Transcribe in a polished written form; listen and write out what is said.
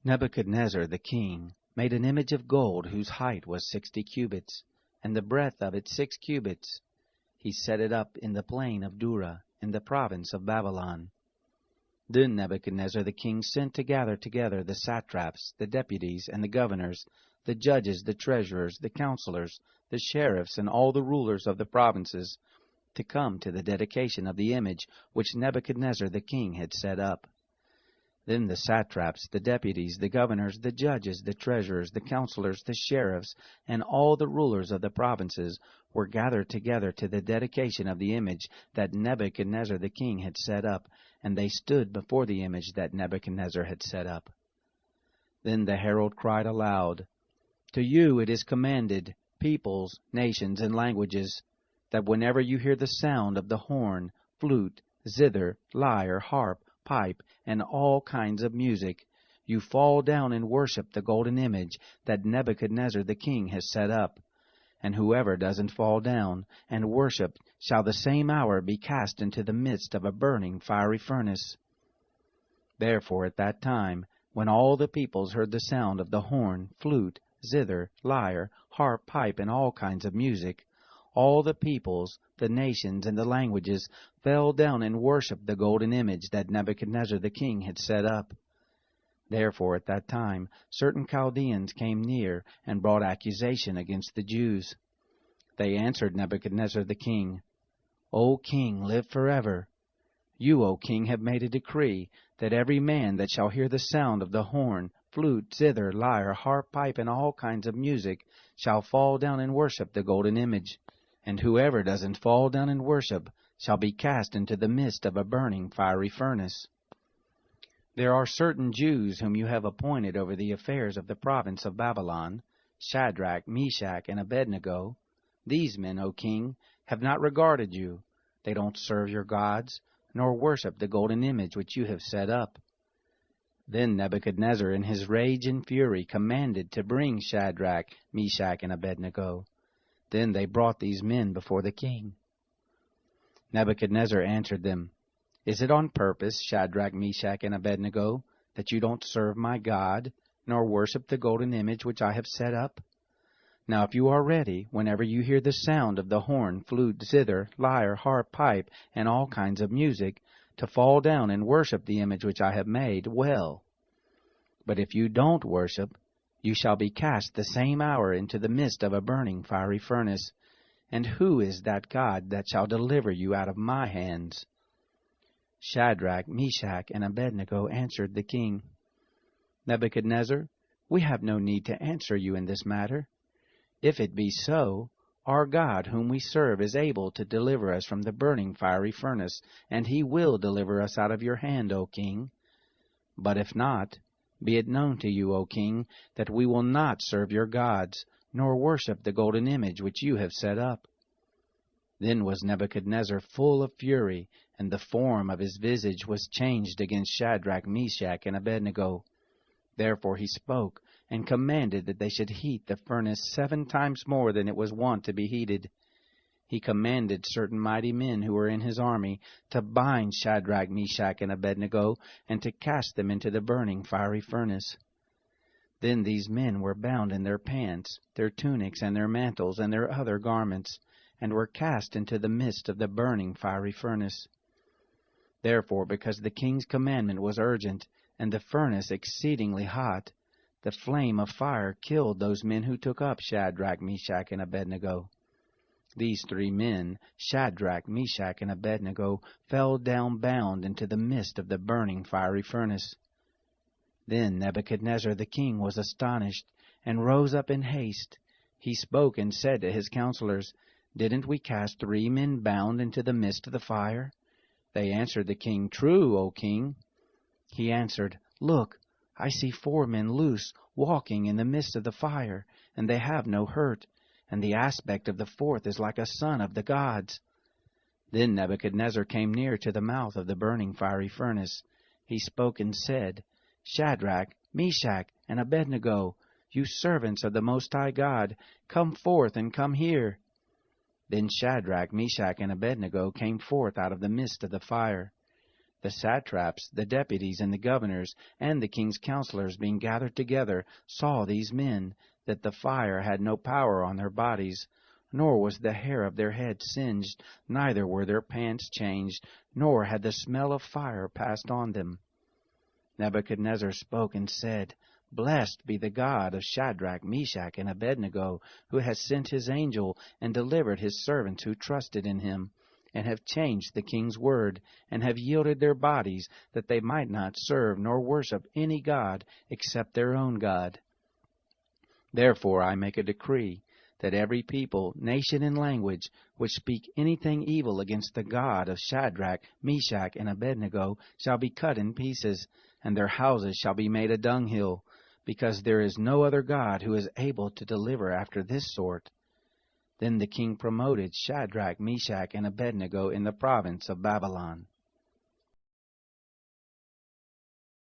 Nebuchadnezzar the king made an image of gold whose height was 60 cubits, and the breadth of it 6 cubits. He set it up in the plain of Dura, in the province of Babylon. Then Nebuchadnezzar the king sent to gather together the satraps, the deputies, and the governors, the judges, the treasurers, the counselors, the sheriffs, and all the rulers of the provinces, to come to the dedication of the image which Nebuchadnezzar the king had set up. Then the satraps, the deputies, the governors, the judges, the treasurers, the counselors, the sheriffs, and all the rulers of the provinces were gathered together to the dedication of the image that Nebuchadnezzar the king had set up, and they stood before the image that Nebuchadnezzar had set up. Then the herald cried aloud, "To you it is commanded, peoples, nations, and languages, that whenever you hear the sound of the horn, flute, zither, lyre, harp, pipe, and all kinds of music, you fall down and worship the golden image that Nebuchadnezzar the king has set up. And whoever doesn't fall down and worship shall the same hour be cast into the midst of a burning fiery furnace." Therefore at that time, when all the peoples heard the sound of the horn, flute, zither, lyre, harp, pipe, and all kinds of music, all the peoples, the nations, and the languages fell down and worshipped the golden image that Nebuchadnezzar the king had set up. Therefore at that time certain Chaldeans came near and brought accusation against the Jews. They answered Nebuchadnezzar the king, "O king, live forever. You, O king, have made a decree that every man that shall hear the sound of the horn, flute, zither, lyre, harp, pipe, and all kinds of music shall fall down and worship the golden image. And whoever doesn't fall down and worship shall be cast into the midst of a burning fiery furnace. There are certain Jews whom you have appointed over the affairs of the province of Babylon, Shadrach, Meshach, and Abednego. These men, O king, have not regarded you. They don't serve your gods, nor worship the golden image which you have set up." Then Nebuchadnezzar in his rage and fury commanded to bring Shadrach, Meshach, and Abednego. Then they brought these men before the king. Nebuchadnezzar answered them, "Is it on purpose, Shadrach, Meshach, and Abednego, that you don't serve my God, nor worship the golden image which I have set up? Now if you are ready, whenever you hear the sound of the horn, flute, zither, lyre, harp, pipe, and all kinds of music, to fall down and worship the image which I have made, well. But if you don't worship, you shall be cast the same hour into the midst of a burning fiery furnace. And who is that God that shall deliver you out of my hands?" Shadrach, Meshach, and Abednego answered the king, "Nebuchadnezzar, we have no need to answer you in this matter. If it be so, our God whom we serve is able to deliver us from the burning fiery furnace, and he will deliver us out of your hand, O king. But if not, be it known to you, O king, that we will not serve your gods, nor worship the golden image which you have set up." Then was Nebuchadnezzar full of fury, and the form of his visage was changed against Shadrach, Meshach, and Abednego. Therefore he spoke, and commanded that they should heat the furnace 7 times more than it was wont to be heated. He commanded certain mighty men who were in his army to bind Shadrach, Meshach, and Abednego, and to cast them into the burning fiery furnace. Then these men were bound in their pants, their tunics, and their mantles, and their other garments, and were cast into the midst of the burning fiery furnace. Therefore, because the king's commandment was urgent, and the furnace exceedingly hot, the flame of fire killed those men who took up Shadrach, Meshach, and Abednego. These 3 men, Shadrach, Meshach, and Abednego, fell down bound into the midst of the burning fiery furnace. Then Nebuchadnezzar the king was astonished, and rose up in haste. He spoke and said to his counselors, "Didn't we cast 3 men bound into the midst of the fire?" They answered the king, "True, O king." He answered, "Look, I see 4 men loose, walking in the midst of the fire, and they have no hurt, and the aspect of the 4th is like a son of the gods." Then Nebuchadnezzar came near to the mouth of the burning fiery furnace. He spoke and said, "Shadrach, Meshach, and Abednego, you servants of the Most High God, come forth and come here." Then Shadrach, Meshach, and Abednego came forth out of the midst of the fire. The satraps, the deputies, and the governors, and the king's counselors, being gathered together, saw these men, that the fire had no power on their bodies, nor was the hair of their heads singed, neither were their pants changed, nor had the smell of fire passed on them. Nebuchadnezzar spoke and said, Blessed be the God of Shadrach, Meshach, and Abednego, who has sent his angel and delivered his servants who trusted in him, and have changed the king's word, and have yielded their bodies, that they might not serve nor worship any god except their own God. Therefore I make a decree, that every people, nation, and language which speak anything evil against the God of Shadrach, Meshach, and Abednego shall be cut in pieces, and their houses shall be made a dunghill, because there is no other God who is able to deliver after this sort. Then the king promoted Shadrach, Meshach, and Abednego in the province of Babylon.